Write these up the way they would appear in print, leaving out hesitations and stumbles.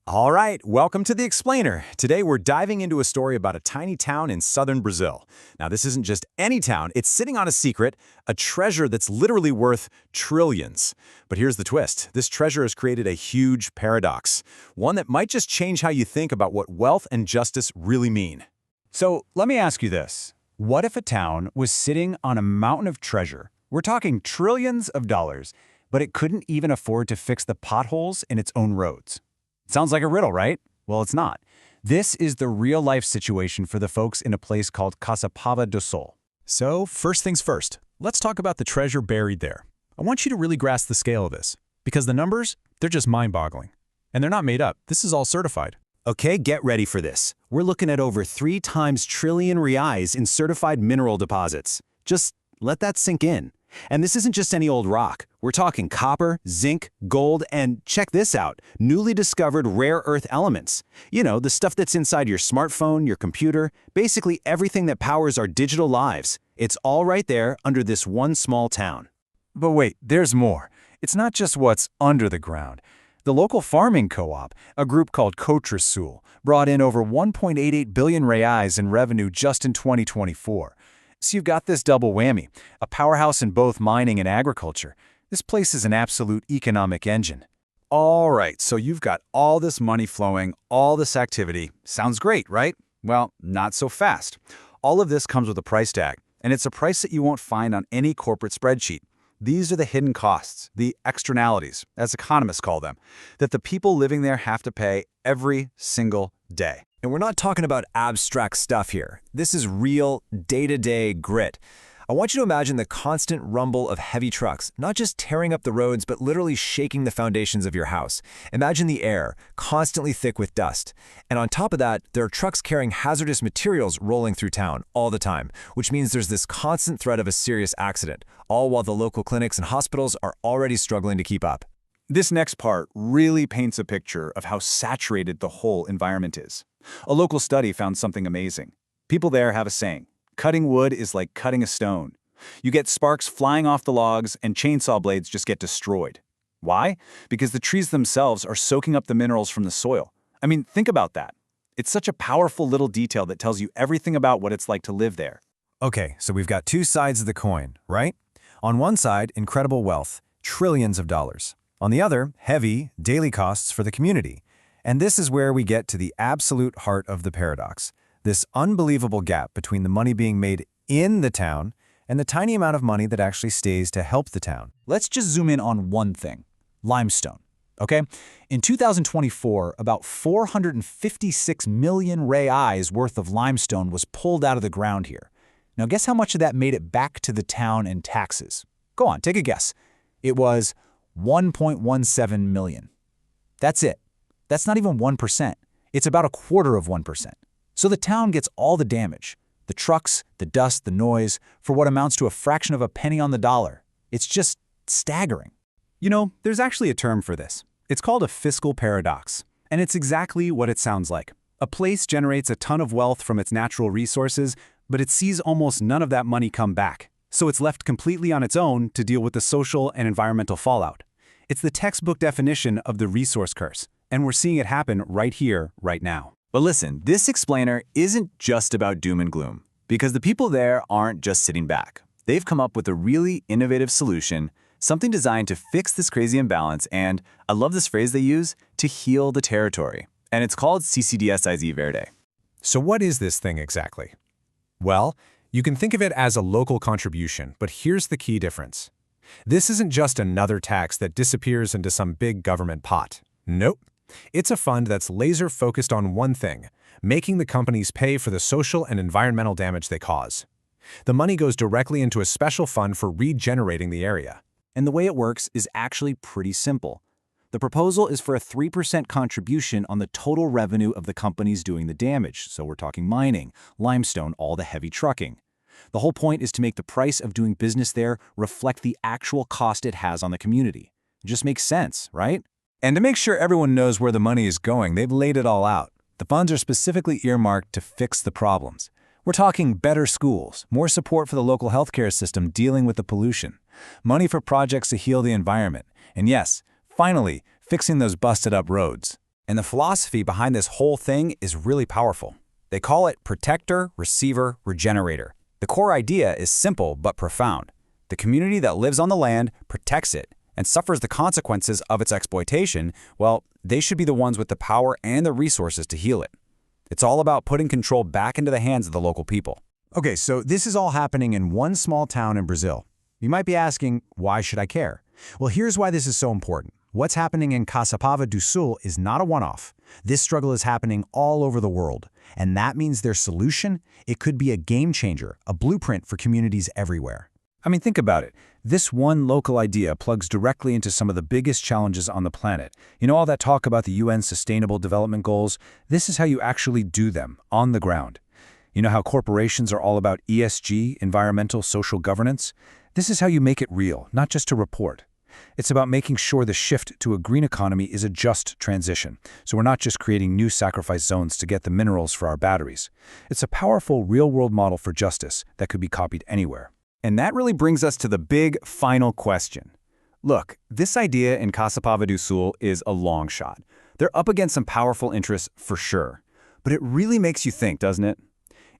All right, welcome to The Explainer. Today we're diving into a story about a tiny town in southern Brazil. Now, this isn't just any town, it's sitting on a secret, a treasure that's literally worth trillions. But here's the twist. This treasure has created a huge paradox, one that might just change how you think about what wealth and justice really mean. So let me ask you this. What if a town was sitting on a mountain of treasure? We're talking trillions of dollars, but it couldn't even afford to fix the potholes in its own roads. Sounds like a riddle, right? Well, it's not. This is the real-life situation for the folks in a place called Caçapava do Sol. So, first things first, let's talk about the treasure buried there. I want you to really grasp the scale of this, because the numbers, they're just mind-boggling. And they're not made up. This is all certified. Okay, get ready for this. We're looking at over 3 times trillion reais in certified mineral deposits. Just let that sink in. And this isn't just any old rock. We're talking copper, zinc, gold, and check this out, newly discovered rare earth elements. You know, the stuff that's inside your smartphone, your computer, basically everything that powers our digital lives. It's all right there under this one small town. But wait, there's more. It's not just what's under the ground. The local farming co-op, a group called Cotrasul, brought in over 1.88 billion reais in revenue just in 2024. So you've got this double whammy, a powerhouse in both mining and agriculture. This place is an absolute economic engine. All right, so you've got all this money flowing, all this activity. Sounds great, right? Well, not so fast. All of this comes with a price tag, and it's a price that you won't find on any corporate spreadsheet. These are the hidden costs, the externalities, as economists call them, that the people living there have to pay every single day. And we're not talking about abstract stuff here. This is real, day-to-day grit. I want you to imagine the constant rumble of heavy trucks, not just tearing up the roads, but literally shaking the foundations of your house. Imagine the air, constantly thick with dust. And on top of that, there are trucks carrying hazardous materials rolling through town all the time, which means there's this constant threat of a serious accident, all while the local clinics and hospitals are already struggling to keep up. This next part really paints a picture of how saturated the whole environment is. A local study found something amazing. People there have a saying, cutting wood is like cutting a stone. You get sparks flying off the logs and chainsaw blades just get destroyed. Why? Because the trees themselves are soaking up the minerals from the soil. I mean, think about that. It's such a powerful little detail that tells you everything about what it's like to live there. Okay, so we've got two sides of the coin, right? On one side, incredible wealth, trillions of dollars. On the other, heavy, daily costs for the community. And this is where we get to the absolute heart of the paradox, this unbelievable gap between the money being made in the town and the tiny amount of money that actually stays to help the town. Let's just zoom in on one thing, limestone, okay? In 2024, about 456 million reais worth of limestone was pulled out of the ground here. Now guess how much of that made it back to the town in taxes? Go on, take a guess. It was 1.17 million. That's it. That's not even 1%. It's about 1/4%. So the town gets all the damage. The trucks, the dust, the noise, for what amounts to a fraction of a penny on the dollar. It's just staggering. You know, there's actually a term for this. It's called a fiscal paradox. And it's exactly what it sounds like. A place generates a ton of wealth from its natural resources, but it sees almost none of that money come back. So it's left completely on its own to deal with the social and environmental fallout. It's the textbook definition of the resource curse. And we're seeing it happen right here, right now. But listen, this explainer isn't just about doom and gloom, because the people there aren't just sitting back. They've come up with a really innovative solution, something designed to fix this crazy imbalance and, I love this phrase they use, to heal the territory. And it's called CCDSIZ Verde. So what is this thing exactly? Well, you can think of it as a local contribution, but here's the key difference. This isn't just another tax that disappears into some big government pot. Nope. It's a fund that's laser-focused on one thing, making the companies pay for the social and environmental damage they cause. The money goes directly into a special fund for regenerating the area. And the way it works is actually pretty simple. The proposal is for a 3% contribution on the total revenue of the companies doing the damage, so we're talking mining, limestone, all the heavy trucking. The whole point is to make the price of doing business there reflect the actual cost it has on the community. It just makes sense, right? And to make sure everyone knows where the money is going, they've laid it all out. The funds are specifically earmarked to fix the problems. We're talking better schools, more support for the local healthcare system dealing with the pollution, money for projects to heal the environment, and yes, finally, fixing those busted-up roads. And the philosophy behind this whole thing is really powerful. They call it protector, receiver, regenerator. The core idea is simple but profound. The community that lives on the land protects it and suffers the consequences of its exploitation. Well, they should be the ones with the power and the resources to heal it. It's all about putting control back into the hands of the local people. Okay, so this is all happening in one small town in Brazil. You might be asking, why should I care? Well, here's why this is so important. What's happening in Caçapava do Sul is not a one-off. This struggle is happening all over the world. And that means their solution, it could be a game changer, a blueprint for communities everywhere. I mean, think about it. This one local idea plugs directly into some of the biggest challenges on the planet. You know all that talk about the UN Sustainable Development Goals? This is how you actually do them, on the ground. You know how corporations are all about ESG, environmental, social governance? This is how you make it real, not just to report. It's about making sure the shift to a green economy is a just transition, so we're not just creating new sacrifice zones to get the minerals for our batteries. It's a powerful, real-world model for justice that could be copied anywhere. And that really brings us to the big final question. Look, this idea in Caçapava do Sul is a long shot. They're up against some powerful interests for sure. But it really makes you think, doesn't it?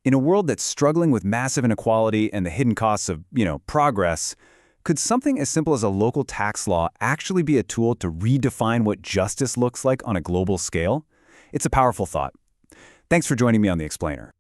In a world that's struggling with massive inequality and the hidden costs of, progress, could something as simple as a local tax law actually be a tool to redefine what justice looks like on a global scale? It's a powerful thought. Thanks for joining me on The Explainer.